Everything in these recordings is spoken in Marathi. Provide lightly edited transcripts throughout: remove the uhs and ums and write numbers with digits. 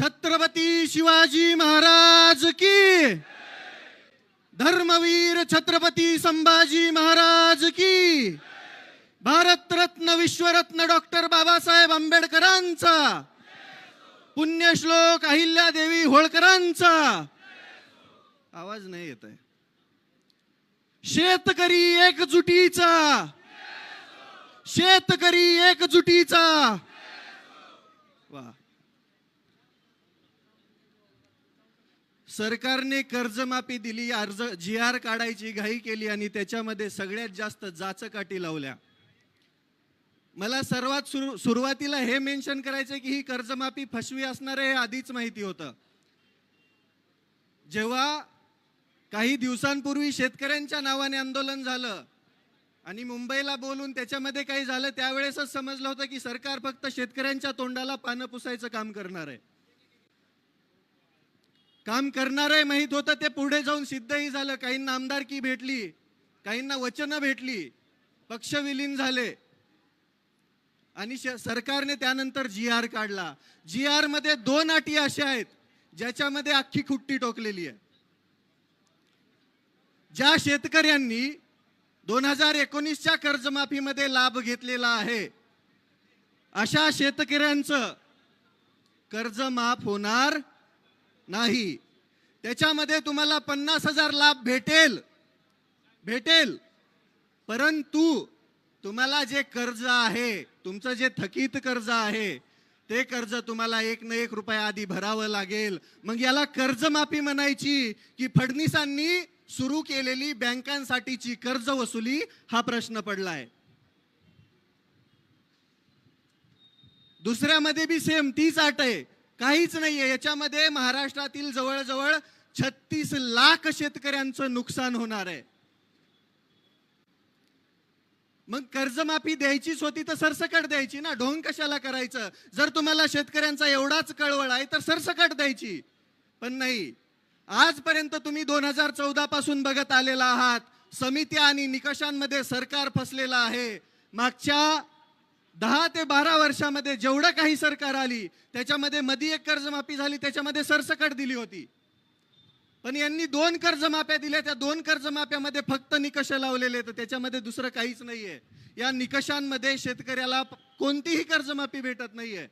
छत्रपती शिवाजी महाराज की, धर्मवीर छत्रपती संभाजी महाराज की, भारतरत्न विश्वरत्न डॉक्टर बाबासाहेब आंबेडकरांचा, पुण्यश्लोक अहिल्यादेवी होळकरांचा आवाज नाही येत आहे. शेतकरी एकजुटीचा, शेतकरी एकजुटीचा. वा. सरकारने कर्जमाफी दिली, अर्ज GR काढायची घाई केली आणि त्याच्यामध्ये सगळ्यात जास्त जाचकाठी लावल्या. मला सर्वात सुरुवातीला हे मेन्शन करायचं की ही कर्जमाफी फसवी असणार आहे हे आधीच माहिती होतं. जेव्हा काही दिवसांपूर्वी शेतकऱ्यांच्या नावाने आंदोलन झालं आणि मुंबईला बोलून त्याच्यामध्ये काही झालं, त्यावेळेसच समजलं होतं की सरकार फक्त शेतकऱ्यांच्या तोंडाला पानं पुसायचं काम करणार आहे. काम करणार आहे माहित होतं, ते पुढे जाऊन सिद्धही झालं. काहींना आमदारकी भेटली, काहींना वचनं भेटली, पक्ष विलीन झाले आणि सरकारने त्यानंतर GR काढला. GR मध्ये 2 अटी अशा आहेत ज्याच्यामध्ये अख्खी खुट्टी टोकलेली आहे. ज्या शेतकऱ्यांनी 2019च्या कर्जमाफीमध्ये लाभ घेतलेला आहे अशा शेतकऱ्यांचं कर्ज माफ होणार नाही. त्याच्यामध्ये तुम्हाला 50,000 लाभ भेटेल, परंतु तुम्हाला जे कर्ज आहे, तुमचं जे थकीत कर्ज आहे, ते कर्ज तुम्हाला 1 ना 1 रुपया आधी भरावं लागेल. मग याला कर्जमाफी म्हणायची की फडणवीसांनी सुरू केलेली बँकांसाठीची कर्ज वसुली, हा प्रश्न पडला आहे. दुसऱ्यामध्ये बी सेम तीच अट आहे, काहीच नाहीये याच्यामध्ये. महाराष्ट्रातील जवळजवळ 36 लाख शेतकऱ्यांचं नुकसान होणार आहे. मग कर्जमाफी द्यायचीच होती तर सरसकट द्यायची ना, ढोंग कशाला करायचं? जर तुम्हाला शेतकऱ्यांचा एवढाच कळवळ आहे तर सरसकट द्यायची. पण नाही, आजपर्यंत तुम्ही 2014 पासून बघत आलेला आहात, समित्या आणि निकषांमध्ये सरकार फसलेलं आहे. मागच्या 10 ते 12 वर्षामध्ये जेवढं काही सरकार आली त्याच्यामध्ये मध्ये एक कर्जमाफी झाली, त्याच्यामध्ये सरसकट दिली होती. पण यांनी 2 कर्जमाफ्या दिल्या, त्या 2 कर्जमाफ्यामध्ये फक्त निकष लावलेले, तर त्याच्यामध्ये दुसरं काहीच नाहीये. या निकषांमध्ये शेतकऱ्याला कोणतीही कर्जमाफी भेटत नाहीये.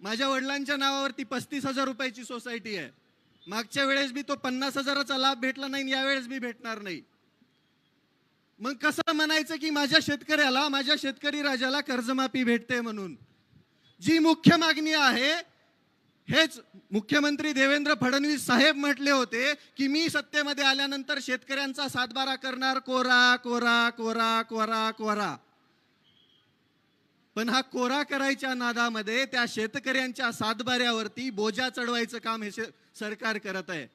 माझ्या वडिलांच्या नावावरती 35,000 रुपयाची सोसायटी आहे. मागच्या वेळेस बी तो 50,000चा लाभ भेटला नाही, यावेळेस बी भेटणार नाही. मग कसं म्हणायचं की माझ्या शेतकऱ्याला, माझ्या शेतकरी राजाला कर्जमाफी भेटते म्हणून? जी मुख्य मागणी आहे, हेच मुख्यमंत्री देवेंद्र फडणवीस साहेब म्हटले होते की मी सत्तेमध्ये आल्यानंतर शेतकऱ्यांचा सातबारा करणार, कोरा कोरा कोरा कोरा कोरा. पण हा कोरा करायच्या नादामध्ये त्या शेतकऱ्यांच्या सातबाऱ्यावरती बोजा चढवायचं काम हे सरकार करत आहे.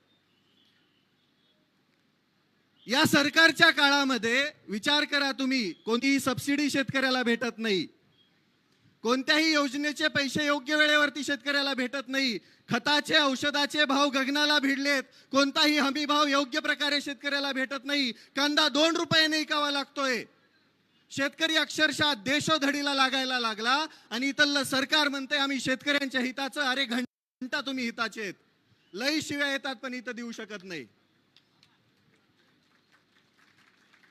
या सरकारच्या काळामध्ये विचार करा तुम्ही, कोणतीही सबसिडी शेतकऱ्याला भेटत नाही, कोणत्याही योजनेचे पैसे योग्य वेळेवरती शेतकऱ्याला भेटत नाही, खताचे औषधाचे भाव गगनाला भिडलेत, कोणताही हमी भाव योग्य प्रकारे शेतकऱ्याला भेटत नाही. कांदा 2 रुपयाने विकावा लागतोय. शेतकरी अक्षरशः देशोधडीला लागायला लागला आणि इथलं सरकार म्हणते आम्ही शेतकऱ्यांच्या हिताचं. अरे घंटा तुम्ही हिताचे आहेत, लई शिव्या येतात पण इथं देऊ शकत नाही.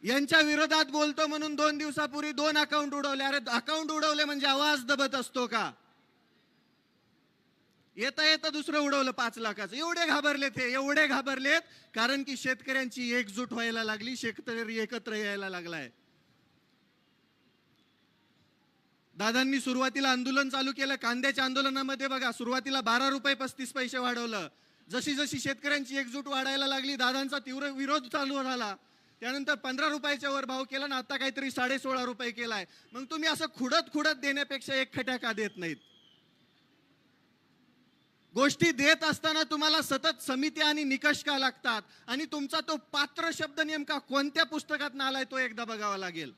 यांच्या विरोधात बोलतो म्हणून 2 दिवसापूर्वी 2 अकाउंट उडवले. अरे अकाउंट उडवले म्हणजे आवाज दबत असतो का? येता दुसरं उडवलं 5 लाखाचं. एवढे घाबरलेत हे, एवढे घाबरलेत कारण की शेतकऱ्यांची एकजूट व्हायला लागली, शेतकरी एकत्र यायला लागलाय. दादांनी सुरुवातीला आंदोलन चालू केलं. कांद्याच्या आंदोलनामध्ये बघा, सुरुवातीला 12 रुपये 35 पैसे वाढवलं. जशी जशी शेतकऱ्यांची एकजूट वाढायला लागली, दादांचा तीव्र विरोध चालू झाला. त्यानंतर 15 रुपयाच्या वर भाव केला ना, आता काहीतरी 16.5 रुपये केलाय. मग तुम्ही असं खुडत देण्यापेक्षा एक खट्या का देत नाहीत? गोष्टी देत असताना तुम्हाला सतत समिती आणि निकष का लागतात? आणि तुमचा तो पात्र शब्द नेमका कोणत्या पुस्तकातून आलाय तो एकदा बघावा लागेल.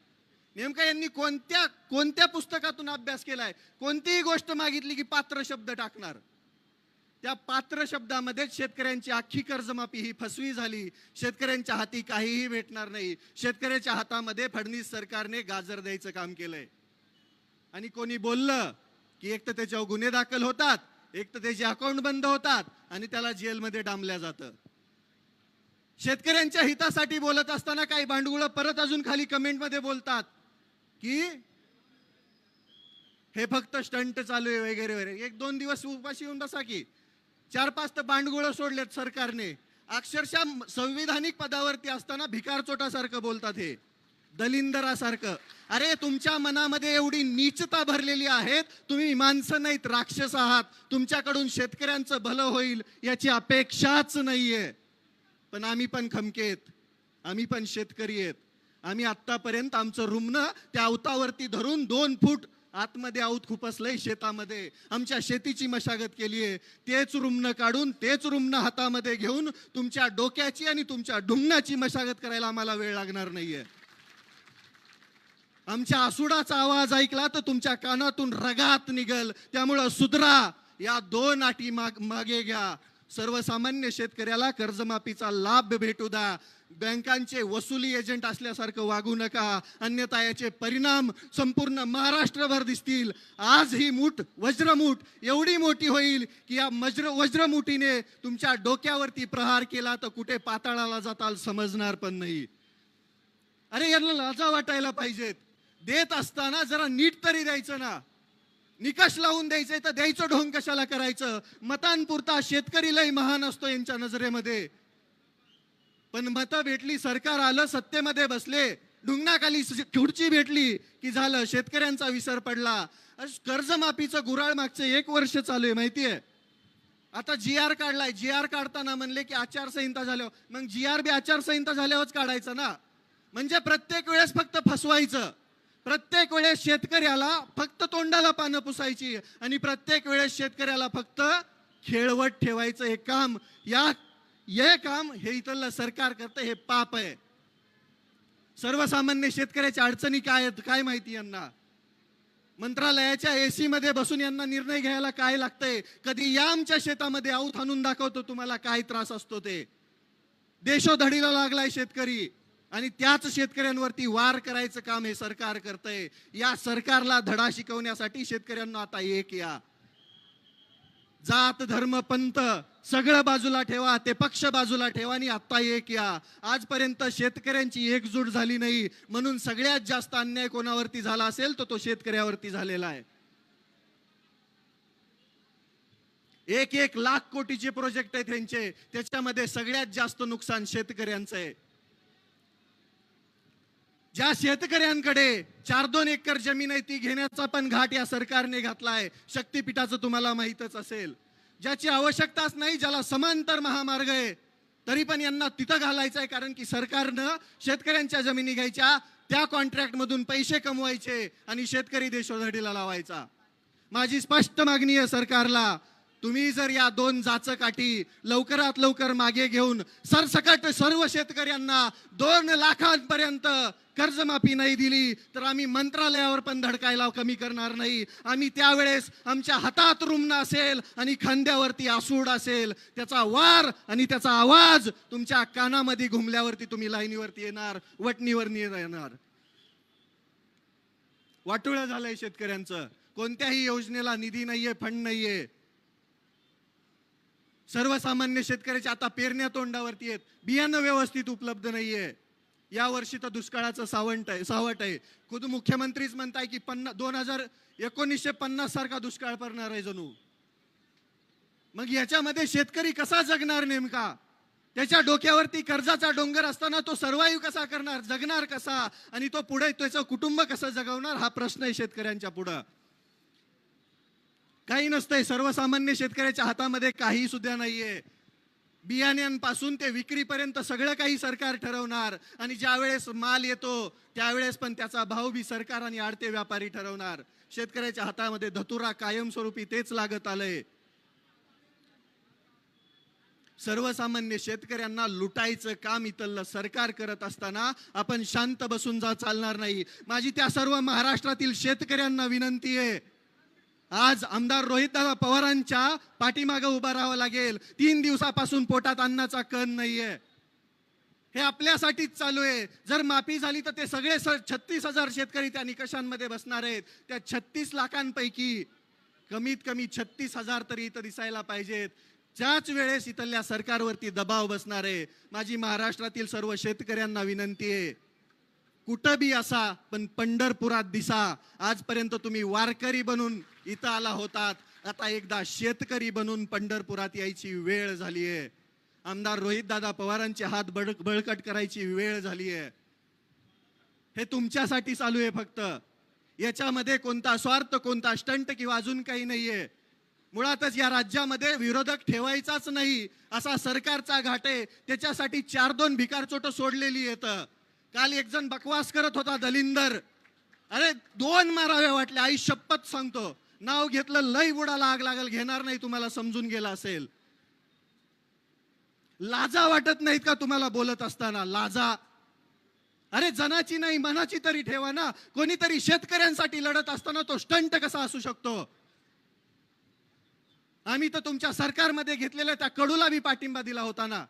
नेमका यांनी कोणत्या पुस्तकातून अभ्यास केलाय? कोणतीही गोष्ट मागितली की पात्र शब्द टाकणार. त्या पात्र शब्दामध्ये शेतकऱ्यांची अख्खी कर्जमाफी ही फसवी झाली. शेतकऱ्यांच्या हाती काहीही भेटणार नाही. शेतकऱ्याच्या हातामध्ये फडणवीस सरकारने गाजर द्यायचं काम केलंय. आणि कोणी बोललं की एक तर त्याच्यावर गुन्हे दाखल होतात, एक तर त्याचे अकाउंट बंद होतात आणि त्याला जेलमध्ये डांबल्या जातं. शेतकऱ्यांच्या हितासाठी बोलत असताना काही भांडवळ परत अजून खाली कमेंटमध्ये बोलतात की हे फक्त स्टंट चालू आहे वगैरे वगैरे. एक दोन दिवस उपाशी येऊन बसा की. 4-5 तर भांडवळ सोडलेत सरकारने. अक्षरशः संविधानिक पदावरती असताना भिकार चोटासारखं बोलतात, हे दलिंदरासारखं. अरे तुमच्या मनामध्ये एवढी नीचता भरलेली आहे, तुम्ही माणसं नाहीत, राक्षस आहात. तुमच्याकडून शेतकऱ्यांचं भलं होईल याची अपेक्षाच नाहीये. पण आम्ही पण खमकेत, आम्ही पण शेतकरी आहेत. आम्ही आतापर्यंत आमचं रुमणं त्या अवतावरती धरून 2 फूट आतमध्ये आऊत खुपसलंय शेतामध्ये. आमच्या शेतीची मशागत केली आहे. तेच रुमणं काढून, तेच रुमणं हातामध्ये घेऊन तुमच्या डोक्याची आणि तुमच्या ढुंगणाची मशागत करायला आम्हाला वेळ लागणार नाहीये. आमच्या आसुडाचा आवाज ऐकला तर तुमच्या कानातून रगात निघल. त्यामुळं सुधरा, या 2 अटी मागे घ्या. सर्वसामान्य शेतकऱ्याला कर्जमाफीचा लाभ भेटू द्या. बँकांचे वसुली एजंट असल्यासारखं वागू नका, अन्यथा याचे परिणाम संपूर्ण महाराष्ट्रभर दिसतील. आज ही मूठ, वज्रमूठ एवढी मोठी होईल की या वज्रमुठीने तुमच्या डोक्यावरती प्रहार केला तर कुठे पाताळाला जाताल समजणार पण नाही. अरे यांना लाजा वाटायला पाहिजेत. देत असताना जरा नीट तरी द्यायचं ना. निकष लावून द्यायचंय तर द्यायचं ढोंग कशाला करायचं. मतांपुरता शेतकरी लय महान असतो यांच्या नजरेमध्ये. पण मतं भेटली, सरकार आलं, सत्तेमध्ये बसले, ढुंगणाखाली खुर्ची भेटली की झालं, शेतकऱ्यांचा विसर पडला. कर्जमाफीचं गुऱ्हाळ मागचं 1 वर्ष चालू आहे माहितीये. आता GR काढलाय. GR काढताना म्हणले की आचारसंहिता झाल्यावर. मग GR बी आचारसंहिता झाल्यावरच काढायचं ना. म्हणजे प्रत्येक वेळेस फक्त फसवायचं, प्रत्येक वेळेस शेतकऱ्याला फक्त तोंडाला पानं पुसायची आणि प्रत्येक वेळेस शेतकऱ्याला फक्त खेळवत ठेवायचं. हे काम हे इथलं सरकार करतं, हे पाप आहे. सर्वसामान्य शेतकऱ्याच्या अडचणी काय आहेत काय माहिती यांना. मंत्रालयाच्या AC मध्ये बसून यांना निर्णय घ्यायला काय लागतंय. कधी या आमच्या शेतामध्ये आऊत आणून दाखवतो तुम्हाला काय त्रास असतो ते. देशोधडीला लागलाय शेतकरी आणि त्याच शेतकऱ्यांवरती वार करायचं काम हे सरकार करतंय. या सरकारला धडा शिकवण्यासाठी शेतकऱ्यांना आता एक या. जात धर्म पंथ सगळं बाजूला ठेवा, ते पक्ष बाजूला ठेवा आणि आता एक या. आजपर्यंत शेतकऱ्यांची एकजूट झाली नाही, म्हणून सगळ्यात जास्त अन्याय कोणावरती झाला असेल तर तो शेतकऱ्यावरती झालेला आहे. 1-1 लाख कोटीचे प्रोजेक्ट आहेत त्यांचे, त्याच्यामध्ये सगळ्यात जास्त नुकसान शेतकऱ्यांचं आहे. ज्या शेतकऱ्यांकडे 4-2 एकर जमीन आहे ती घेण्याचा पण घाट या सरकारने घातलाय. शक्तीपीठाचं तुम्हाला माहीतच असेल. ज्याची आवश्यकताच नाही, ज्याला समांतर महामार्ग आहे, तरी पण यांना तिथं घालायचं आहे. कारण की सरकारनं शेतकऱ्यांच्या जमिनी घ्यायच्या, त्या कॉन्ट्रॅक्ट मधून पैसे कमवायचे आणि शेतकरी देशोधडीला लावायचा. माझी स्पष्ट मागणी आहे सरकारला, तुम्ही जर या 2 जाचकाठी लवकरात लवकर मागे घेऊन सरसकट सर्व शेतकऱ्यांना 2 लाखांपर्यंत कर्जमाफी नाही दिली तर आम्ही मंत्रालयावर पण धडकायला कमी करणार नाही. आम्ही त्यावेळेस आमच्या हातात रुमणं असेल आणि खांद्यावरती आसूड असेल, त्याचा वार आणि त्याचा आवाज तुमच्या कानामध्ये घुमल्यावरती तुम्ही लाईनीवरती येणार, वटणीवर येणार. वाटोळं झालंय शेतकऱ्यांचं. कोणत्याही योजनेला निधी नाहीये, फंड नाहीये. सर्वसामान्य शेतकऱ्याचे आता पेरण्या तोंडावरती आहेत, बियाणं व्यवस्थित उपलब्ध नाहीये. या वर्षी तर दुष्काळाचं सावट आहे. खुद मुख्यमंत्रीच म्हणताय की 1950 सारखा दुष्काळ पडणार आहे जणू. मग याच्यामध्ये शेतकरी कसा जगणार नेमका. त्याच्या डोक्यावरती कर्जाचा डोंगर असताना तो सर्वाइव्ह कसा करणार, जगणार कसा आणि तो पुढे त्याचं कुटुंब कसं जगवणार, हा प्रश्न आहे शेतकऱ्यांच्या पुढं. काही नसतंय, सर्वसामान्य शेतकऱ्याच्या हातामध्ये काही सुद्धा नाहीये. बियाण्यांपासून ते विक्रीपर्यंत सगळं काही सरकार ठरवणार आणि ज्या वेळेस माल येतो त्यावेळेस पण त्याचा भाव बी सरकार आणि आडते व्यापारी ठरवणार. शेतकऱ्याच्या हातामध्ये धतुरा कायमस्वरूपी तेच लागत आलंय. सर्वसामान्य शेतकऱ्यांना लुटायचं काम इथलं सरकार करत असताना आपण शांत बसून चालणार नाही. माझी त्या सर्व महाराष्ट्रातील शेतकऱ्यांना विनंती आहे, आज आमदार रोहितदादा पवारांच्या पाठीमागे उभा राहावं लागेल. 3 दिवसापासून पोटात अन्नाचा कण नाहीये. हे आपल्यासाठीच चालू आहे. जर माफी झाली तर ते सगळे 36,000 शेतकरी त्या निकषांमध्ये बसणार आहेत. त्या 36 लाखांपैकी कमीत कमी 36,000 तरी इथं दिसायला पाहिजेत. त्याच वेळेस इथल्या सरकारवरती दबाव बसणार आहे. माझी महाराष्ट्रातील सर्व शेतकऱ्यांना विनंती आहे, कुठं बी असा पण पंढरपुरात दिसा. आजपर्यंत तुम्ही वारकरी बनून इथं आला होतात, आता एकदा शेतकरी बनून पंढरपुरात यायची वेळ झाली आहे. आमदार रोहितदादा पवारांचे हात बळकट करायची वेळ झाली आहे. हे तुमच्यासाठी चालू आहे फक्त. याच्यामध्ये कोणता स्वार्थ, कोणता स्टंट किंवा अजून काही नाहीये. मुळातच या राज्यामध्ये विरोधक ठेवायचाच नाही असा सरकारचा घाट आहे. त्याच्यासाठी 4-2 भिकारचोट सोडलेली येतं. काल एक जण बकवास करत होता, दलिंदर. अरे 2 मारावे वाटले, आई शपथ सांगतो. नाव घेतलं लई बुडाला आग लागल, घेणार नाही, तुम्हाला समजून गेला असेल. लाजा वाटत नाहीत का तुम्हाला बोलत असताना? लाजा. अरे जनाची नाही मनाची तरी ठेवा ना. कोणीतरी शेतकऱ्यांसाठी लढत असताना तो स्टंट कसा असू शकतो? आम्ही तर तुमच्या सरकारमध्ये घेतलेल्या त्या कडूला बी पाठिंबा दिला होता ना.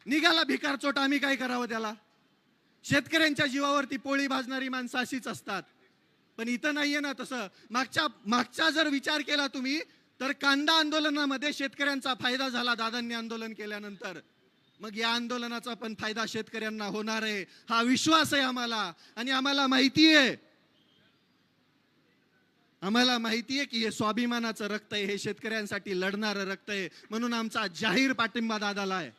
निघाला भिकारचोट, आम्ही काय करावं त्याला? शेतकऱ्यांच्या जीवावरती पोळी भाजणारी माणसं अशीच असतात. पण इथं नाहीये ना तसं. मागचा जर विचार केला तुम्ही तर कांदा आंदोलनामध्ये शेतकऱ्यांचा फायदा झाला दादांनी आंदोलन केल्यानंतर. मग या आंदोलनाचा पण फायदा शेतकऱ्यांना होणार आहे, हा विश्वास आहे आम्हाला. आणि आम्हाला माहिती आहे की हे स्वाभिमानाचं रक्त आहे, हे शेतकऱ्यांसाठी लढणारं रक्त आहे. म्हणून आमचा जाहीर पाठिंबा दादाला आहे.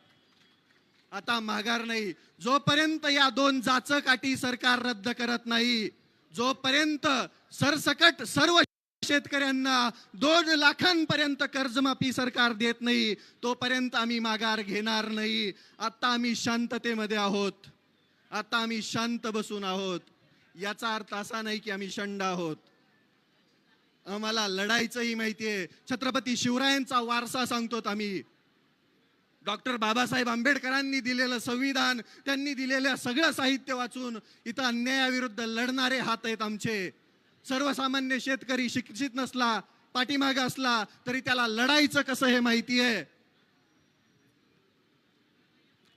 आता माघार नाही. जोपर्यंत या 2 जाचकाठी सरकार रद्द करत नाही, जोपर्यंत सरसकट सर्व शेतकऱ्यांना 2 लाखांपर्यंत कर्जमाफी सरकार देत नाही, तोपर्यंत आम्ही माघार घेणार नाही. आता आम्ही शांततेमध्ये आहोत, आता आम्ही शांत बसून आहोत. याचा अर्थ असा नाही की आम्ही शंड आहोत. आम्हाला लढायचंही माहितीये. छत्रपती शिवरायांचा वारसा सांगतोत आम्ही. डॉक्टर बाबासाहेब आंबेडकरांनी दिलेलं संविधान, त्यांनी दिलेलं सगळं साहित्य वाचून इथं अन्यायाविरुद्ध लढणारे हात आहेत आमचे. सर्वसामान्य शेतकरी शिक्षित नसला, पाठीमागे असला तरी त्याला लढायचं कसं हे माहिती आहे.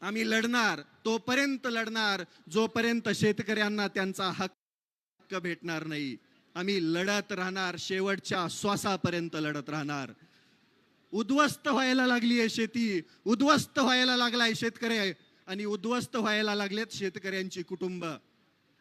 आम्ही लढणार, तोपर्यंत लढणार जोपर्यंत शेतकऱ्यांना त्यांचा हक्क भेटणार नाही. आम्ही लढत राहणार, शेवटच्या श्वासापर्यंत लढत राहणार. उद्ध्वस्त व्हायला लागली आहे शेती, उद्ध्वस्त व्हायला लागलाय शेतकरी, आणि उद्ध्वस्त व्हायला लागलेत शेतकऱ्यांची कुटुंब.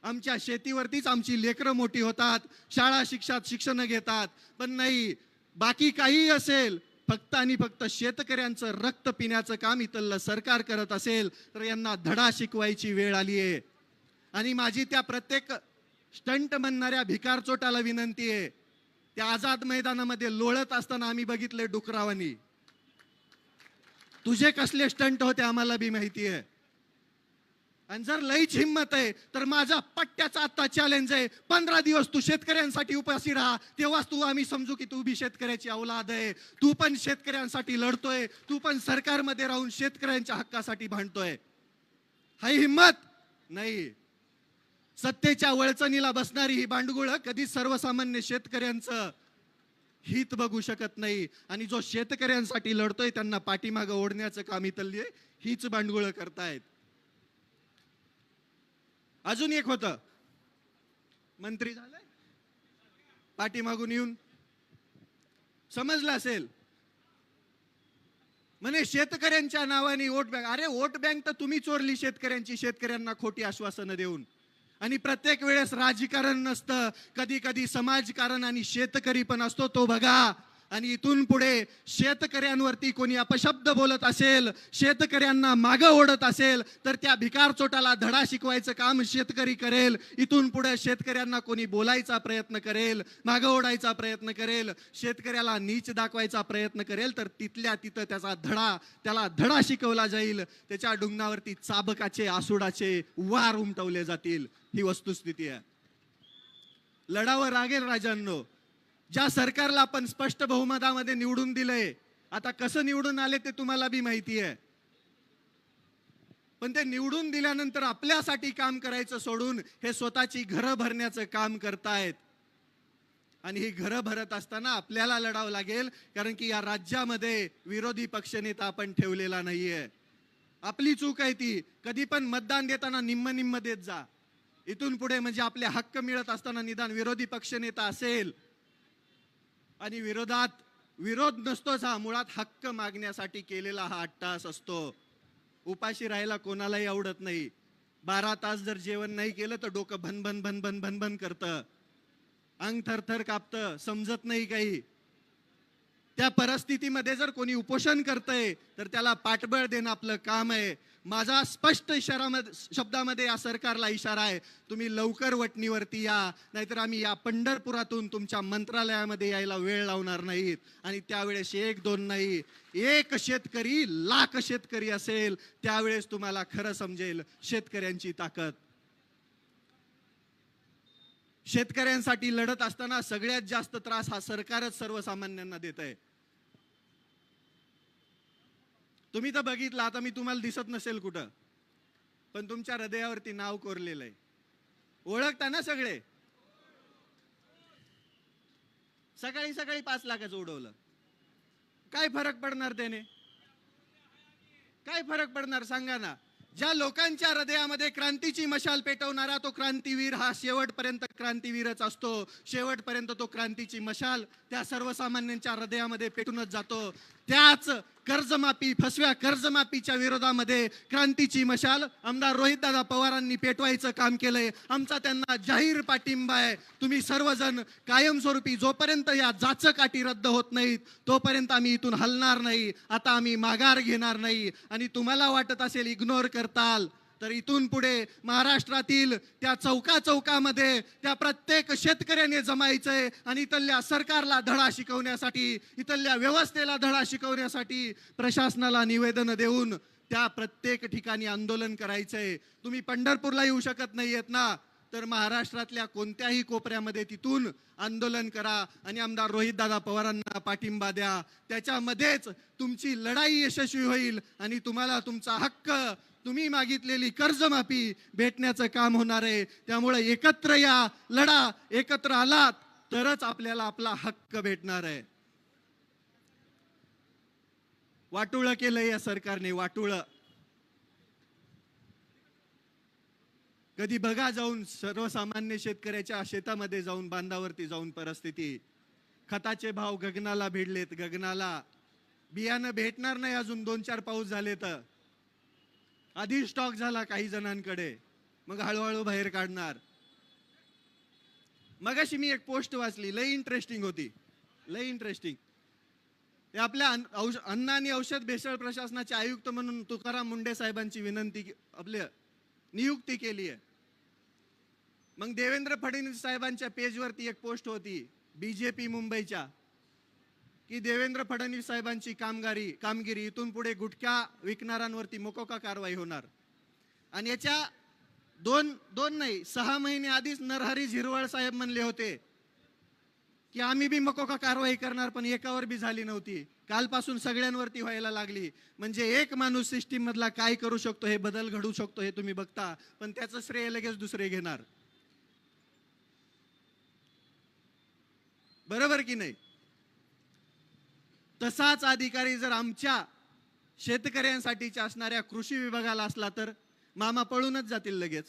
आमच्या शेतीवरतीच आमची लेकरं मोठी होतात, शाळा शिक्षण घेतात. पण नाही, बाकी काही असेल, फक्त आणि फक्त शेतकऱ्यांचं रक्त पिण्याचं काम इथलं सरकार करत असेल तर यांना धडा शिकवायची वेळ आली आहे. आणि माझी त्या प्रत्येक स्टंट म्हणणाऱ्या भिकारचोटाला विनंती आहे. त्या आझाद मैदानामध्ये लोळत असताना आम्ही बघितले डुकरावानी. तुझे कसले स्टंट होते आम्हाला बी माहिती आहे. आणि जर लईच हिम्मत आहे तर माझा पट्ट्याचा आता चॅलेंज आहे, 15 दिवस तू शेतकऱ्यांसाठी उपाशी राहा, तेव्हाच आम्ही समजू की तू बी शेतकऱ्याची औलाद आहे. तू पण शेतकऱ्यांसाठी लढतोय, तू पण सरकारमध्ये राहून शेतकऱ्यांच्या हक्कासाठी भांडतोय. हाही हिम्मत नाही. सत्तेच्या वळचणीला बसणारी ही बांडगुळं कधी सर्वसामान्य शेतकऱ्यांचं हित बघू शकत नाही. आणि जो शेतकऱ्यांसाठी लढतोय त्यांना पाठीमागं ओढण्याचं काम इथली हीच बांडगुळं करतायत. अजून एक होतं, मंत्री झालंय पाठीमागून येऊन, समजलं असेल, म्हणे शेतकऱ्यांच्या नावाने वोट बँक. अरे वोट बँक तर तुम्ही चोरली शेतकऱ्यांची, शेतकऱ्यांना खोटी आश्वासनं देऊन. आणि प्रत्येक वेळेस राजकारण नसतं, कधी कधी समाजकारण आणि शेतकरी पण असतो, तो बघा. आणि इथून पुढे शेतकऱ्यांवरती कोणी अपशब्द बोलत असेल, शेतकऱ्यांना मागं ओढत असेल तर त्या भिकारचोटाला धडा शिकवायचं काम शेतकरी करेल. इथून पुढे शेतकऱ्यांना कोणी बोलायचा प्रयत्न करेल, मागं ओढायचा प्रयत्न करेल, शेतकऱ्याला नीच दाखवायचा प्रयत्न करेल तर तिथल्या तिथं त्याला धडा शिकवला जाईल. त्याच्या डुंगणावरती चाबकाचे आसुडाचे वार उमटवले जातील. ही वस्तुस्थिती आहे. लढावं लागेल राजांनो. ज्या सरकारला आपण स्पष्ट बहुमतामध्ये निवडून दिलंय, आता कसं निवडून आले ते तुम्हाला बी माहिती आहे. पण ते निवडून दिल्यानंतर आपल्यासाठी काम करायचं सोडून हे स्वतःची घरं भरण्याचं काम करतायत. आणि ही घरं भरत असताना आपल्याला लढावं लागेल, कारण की या राज्यामध्ये विरोधी पक्षनेता आपण ठेवलेला नाहीये. आपली चूक आहे ती. कधी पण मतदान देताना निम्म निम्म देत जा. इथून पुढे म्हणजे आपले हक्क मिळत असताना निदान विरोधी पक्षनेता असेल आणि विरोध नसतोच, हा मुळात हक्क मागण्यासाठी केलेला हा अट्टाहास असतो. उपाशी राहायला कोणालाही आवडत नाही. 12 तास जर जेवण नाही केलं तर डोकं भनभन भनभन भनभन करतं, अंग थरथर कापतं, समजत नाही काही. त्या परिस्थितीमध्ये जर कोणी उपोषण करतंय तर त्याला पाठबळ देणं आपलं काम आहे. माझा स्पष्ट शब्दामध्ये या सरकारला इशारा आहे, तुम्ही लवकर वटणीवरती या, नाहीतर आम्ही या पंढरपुरातून तुमच्या मंत्रालयामध्ये यायला वेळ लावणार नाहीत. आणि त्यावेळेस 1-2 नाही, 1 शेतकरी लाख शेतकरी असेल, त्यावेळेस तुम्हाला खरं समजेल शेतकऱ्यांची ताकद. शेतकऱ्यांसाठी लढत असताना सगळ्यात जास्त त्रास हा सरकारच सर्वसामान्यांना देत आहे. तुम्ही तर बघितलं, आता मी तुम्हाला दिसत नसेल कुठं, पण तुमच्या हृदयावरती नाव कोरलेलं आहे. ओळखता ना सगळे? सकाळी सकाळी 5 लाखाचं उडवलं, काय फरक पडणार त्याने? काय फरक पडणार सांगा ना? ज्या लोकांच्या हृदयामध्ये क्रांतीची मशाल पेटवणारा तो क्रांतीवीर हा शेवटपर्यंत क्रांतीवीरच असतो. शेवटपर्यंत तो क्रांतीची मशाल त्या सर्वसामान्यांच्या हृदयामध्ये पेटूनच जातो. त्याच कर्जमाफी, फसव्या कर्जमाफीच्या विरोधामध्ये क्रांतीची मशाल आमदार रोहितदादा पवारांनी पेटवायचं काम केलंय. आमचा त्यांना जाहीर पाठिंबा आहे. तुम्ही सर्वजण कायमस्वरूपी, जोपर्यंत या जाचकाठी रद्द होत नाहीत तोपर्यंत आम्ही इथून हलणार नाही. आता आम्ही माघार घेणार नाही. आणि तुम्हाला वाटत असेल इग्नोर करताल, तर इथून पुढे महाराष्ट्रातील त्या चौकामध्ये त्या प्रत्येक शेतकऱ्याने जमायचंय आणि इथल्या सरकारला धडा शिकवण्यासाठी, इथल्या व्यवस्थेला धडा शिकवण्यासाठी प्रशासनाला निवेदन देऊन त्या प्रत्येक ठिकाणी आंदोलन करायचंय. तुम्ही पंढरपूरला येऊ शकत नाहीयेत ना, तर महाराष्ट्रातल्या कोणत्याही कोपऱ्यामध्ये तिथून आंदोलन करा आणि आमदार रोहितदादा पवारांना पाठिंबा द्या. त्याच्यामध्येच तुमची लढाई यशस्वी होईल आणि तुम्हाला तुमचा हक्क, तुम्ही मागितलेली कर्जमाफी भेटण्याचं काम होणार आहे. त्यामुळे एकत्र या, लढा. एकत्र आलात तरच आपल्याला आपला हक्क भेटणार आहे. वाटोळं केलंय या सरकारने, वाटोळं. कधी बघा जाऊन सर्वसामान्य शेतकऱ्याच्या शेतामध्ये जाऊन, बांधावरती जाऊन परिस्थिती. खताचे भाव गगनाला भिडलेत, गगनाला. बियाणं भेटणार नाही अजून 2-4 पाऊस झाले तर. आधी स्टॉक झाला काही जणांकडे, मग हळूहळू बाहेर काढणार. मगाशी मी एक पोस्ट वाचली, लई इंटरेस्टिंग होती, लई इंटरेस्टिंग. ते आपल्या अन्न आणि औषध भेसळ प्रशासनाचे आयुक्त म्हणून तुकाराम मुंडे साहेबांची आपल्या नियुक्ती केली आहे. मग देवेंद्र फडणवीस साहेबांच्या पेजवरती एक पोस्ट होती बीजेपी मुंबईच्या, की देवेंद्र फडणवीस साहेबांची कामगिरी, इथून पुढे गुटखा विकणाऱ्यांवरती मोकोका कारवाई होणार. आणि याच्या 6 महिने आधीच नरहरी झिरवळ साहेब म्हणले होते की आम्ही बी मकोका कारवाई करणार, पण एकावर बी झाली नव्हती. कालपासून सगळ्यांवरती व्हायला लागली. म्हणजे एक माणूस सिस्टीम मधला काय करू शकतो, हे बदल घडू शकतो, हे तुम्ही बघता, पण त्याचं श्रेय लगेच दुसरे घेणार. बरोबर की नाही? तसाच अधिकारी जर आमच्या शेतकऱ्यांसाठीच्या असणाऱ्या कृषी विभागाला असला तर मामा पळूनच जातील लगेच.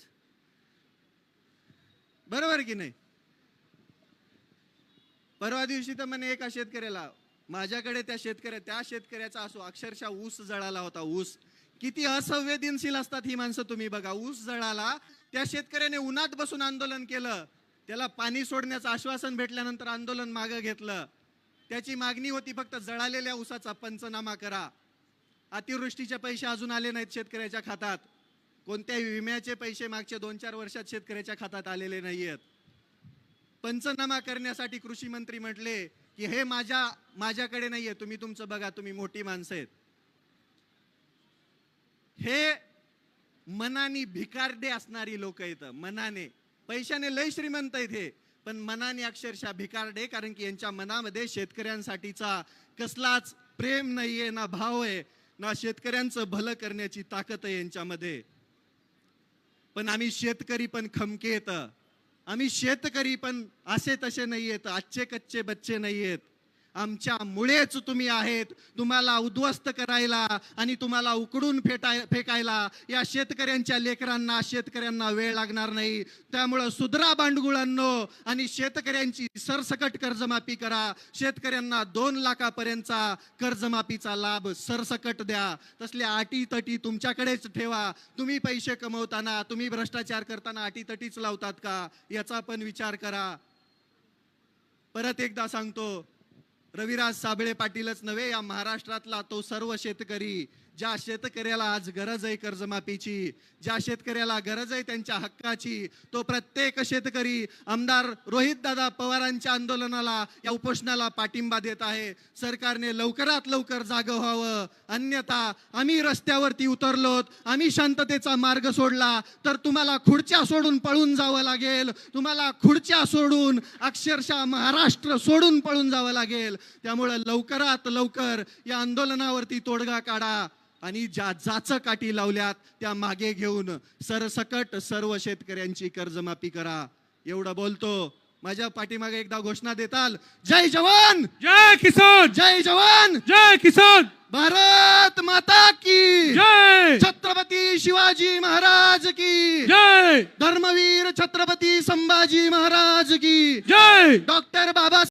बरोबर की नाही? परवा दिवशी तर म्हणे एका शेतकऱ्याला, माझ्याकडे त्या शेतकऱ्याचा असो, अक्षरशः ऊस जळाला होता. ऊस किती असंवेदनशील असतात ही माणसं, तुम्ही बघा. ऊस जळाला, त्या शेतकऱ्याने उन्हात बसून आंदोलन केलं. त्याला पाणी सोडण्याचं आश्वासन भेटल्यानंतर आंदोलन मागे घेतलं. त्याची मागणी होती फक्त जळालेल्या ऊसाचा पंचनामा करा. अतिवृष्टीचे पैसे अजून आले नाहीत शेतकऱ्याच्या खात्यात. कोणत्याही विम्याचे पैसे मागच्या 2-4 वर्षात शेतकऱ्याच्या खात्यात आलेले नाहीयेत. पंचनामा करण्यासाठी कृषी मंत्री म्हटले की हे माझ्याकडे नाहीये, तुम्ही तुमचं बघा, तुम्ही मोठी माणसं आहेत. हे मनाने भिकारडे असणारी लोक आहेत. मनाने, पैशाने लय श्रीमंत आहेत हे, पण मनाने अक्षरशः भिकारडे. कारण की यांच्या मनामध्ये शेतकऱ्यांसाठीचा कसलाच प्रेम नाहीये, ना भाव आहे, ना शेतकऱ्यांचं भलं करण्याची ताकद आहे यांच्यामध्ये. पण आम्ही शेतकरी पण खमके येत, आम्ही शेतकरी पण असे तसे नाहीयेत, आजचे कच्चे बच्चे नाहीयेत. आमच्यामुळेच तुम्ही आहेत. तुम्हाला उद्ध्वस्त करायला आणि तुम्हाला उकडून फेकायला या शेतकऱ्यांच्या लेकरांना, शेतकऱ्यांना वेळ लागणार नाही. त्यामुळं सुधरा बांडगुळांनो आणि शेतकऱ्यांची सरसकट कर्जमाफी करा. शेतकऱ्यांना 2 लाखापर्यंतचा कर्जमाफीचा लाभ सरसकट द्या. तसल्या अटीतटी तुमच्याकडेच ठेवा. तुम्ही पैसे कमवताना, तुम्ही भ्रष्टाचार करताना अटीतटीच लावतात का, याचा पण विचार करा. परत एकदा सांगतो, रविराज साबळे पाटीलच नव्हे, या महाराष्ट्रातला तो सर्व शेतकरी, ज्या शेतकऱ्याला आज गरज आहे कर्जमाफीची, ज्या शेतकऱ्याला गरज आहे त्यांच्या हक्काची, तो प्रत्येक शेतकरी आमदार रोहितदादा पवारांच्या आंदोलनाला, या उपोषणाला पाठिंबा देत आहे. सरकारने लवकरात लवकर जागं व्हावं, अन्यथा आम्ही रस्त्यावरती उतरलोत, आम्ही शांततेचा मार्ग सोडला तर तुम्हाला खुर्च्या सोडून पळून जावं लागेल. तुम्हाला खुर्च्या सोडून अक्षरशः महाराष्ट्र सोडून पळून जावं लागेल. त्यामुळे लवकरात लवकर या आंदोलनावरती तोडगा काढा आणि ज्या जाचकाठी लावल्यात त्या मागे घेऊन सरसकट सर्व शेतकऱ्यांची कर्जमाफी करा. एवढं बोलतो. माझ्या पाठीमागे एकदा घोषणा देताल, जय जवान जय किसान, जय जवान जय किसान, भारत माता की जय, छत्रपती शिवाजी महाराज की जय, धर्मवीर छत्रपती संभाजी महाराज की जय, डॉक्टर बाबा